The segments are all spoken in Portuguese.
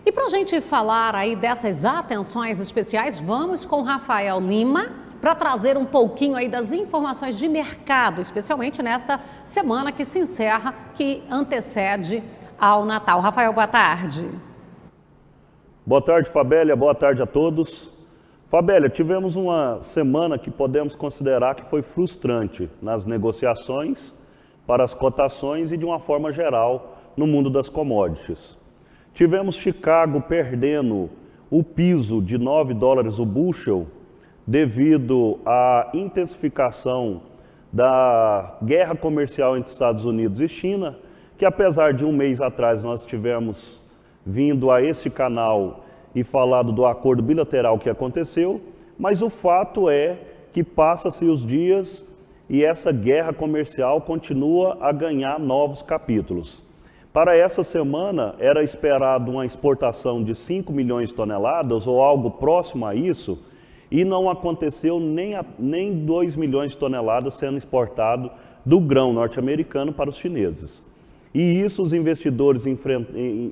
E para a gente falar aí dessas atenções especiais, vamos com Rafael Lima para trazer um pouquinho aí das informações de mercado, especialmente nesta semana que se encerra, que antecede ao Natal. Rafael, boa tarde. Boa tarde, Fabélia. Boa tarde a todos. Fabélia, tivemos uma semana que podemos considerar que foi frustrante nas negociações, para as cotações e de uma forma geral no mundo das commodities. Tivemos Chicago perdendo o piso de $9 o bushel devido à intensificação da guerra comercial entre Estados Unidos e China, que apesar de um mês atrás nós tivemos vindo a esse canal e falado do acordo bilateral que aconteceu, mas o fato é que passa-se os dias e essa guerra comercial continua a ganhar novos capítulos. Para essa semana, era esperado uma exportação de 5 milhões de toneladas ou algo próximo a isso, e não aconteceu nem 2 milhões de toneladas sendo exportado do grão norte-americano para os chineses. E isso os investidores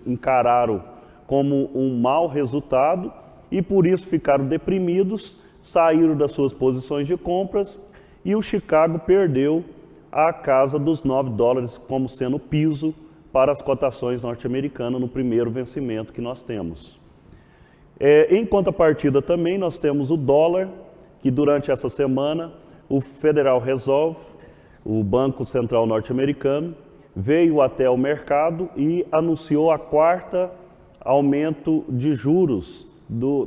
encararam como um mau resultado e por isso ficaram deprimidos, saíram das suas posições de compras e o Chicago perdeu a casa dos $9 como sendo o piso para as cotações norte-americanas no primeiro vencimento que nós temos. Em contrapartida também nós temos o dólar, que durante essa semana o Federal Reserve, o Banco Central norte-americano, veio até o mercado e anunciou a quarta aumento de juros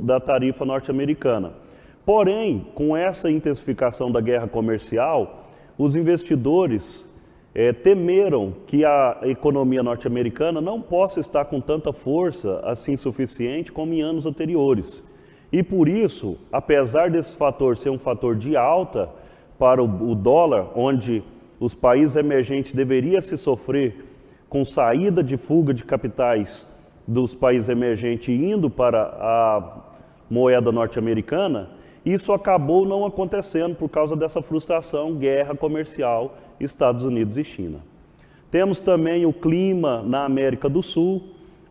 da tarifa norte-americana. Porém, com essa intensificação da guerra comercial, os investidores temeram que a economia norte-americana não possa estar com tanta força assim suficiente como em anos anteriores. E por isso, apesar desse fator ser um fator de alta para o dólar, onde os países emergentes deveriam se sofrer com saída de fuga de capitais dos países emergentes indo para a moeda norte-americana, isso acabou não acontecendo por causa dessa frustração, guerra comercial Estados Unidos e China. Temos também o clima na América do Sul,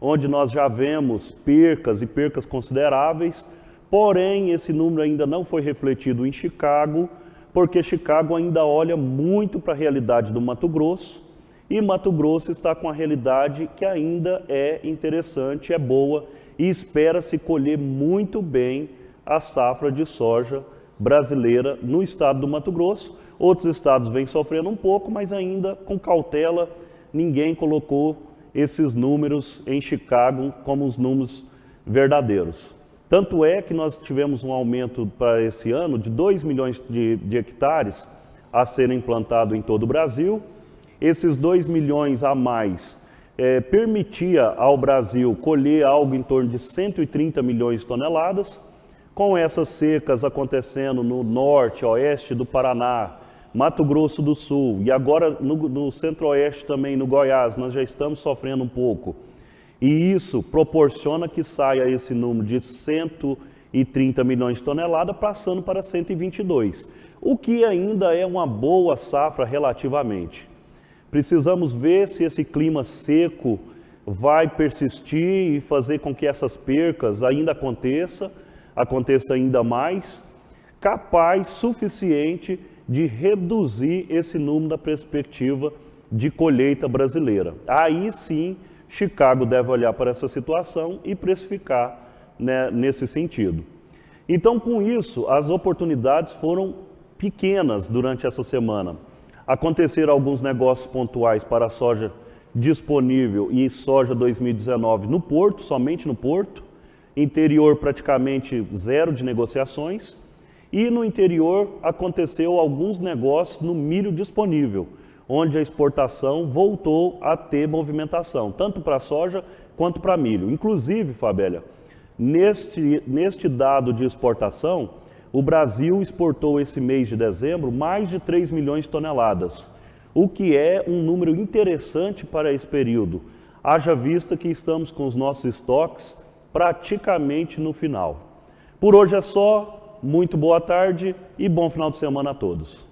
onde nós já vemos percas e percas consideráveis, porém esse número ainda não foi refletido em Chicago, porque Chicago ainda olha muito para a realidade do Mato Grosso, e Mato Grosso está com a realidade que ainda é interessante, é boa, e espera-se colher muito bem a safra de soja brasileira no estado do Mato Grosso. Outros estados vêm sofrendo um pouco, mas ainda com cautela, ninguém colocou esses números em Chicago como os números verdadeiros. Tanto é que nós tivemos um aumento para esse ano de 2 milhões de hectares a serem implantados em todo o Brasil. Esses 2 milhões a mais permitia ao Brasil colher algo em torno de 130 milhões de toneladas. Com essas secas acontecendo no norte, oeste do Paraná, Mato Grosso do Sul e agora no centro-oeste também, no Goiás, nós já estamos sofrendo um pouco. E isso proporciona que saia esse número de 130 milhões de toneladas, passando para 122, o que ainda é uma boa safra relativamente. Precisamos ver se esse clima seco vai persistir e fazer com que essas percas ainda aconteça ainda mais, capaz suficiente de reduzir esse número da perspectiva de colheita brasileira. Aí sim, Chicago deve olhar para essa situação e precificar, né, nesse sentido. Então, com isso, as oportunidades foram pequenas durante essa semana. Aconteceram alguns negócios pontuais para a soja disponível e soja 2019 no porto, somente no porto. Interior praticamente zero de negociações e no interior aconteceu alguns negócios no milho disponível, onde a exportação voltou a ter movimentação, tanto para soja quanto para milho. Inclusive, Fabélia, neste dado de exportação, o Brasil exportou esse mês de dezembro mais de 3 milhões de toneladas, o que é um número interessante para esse período, haja vista que estamos com os nossos estoques praticamente no final. Por hoje é só, muito boa tarde e bom final de semana a todos.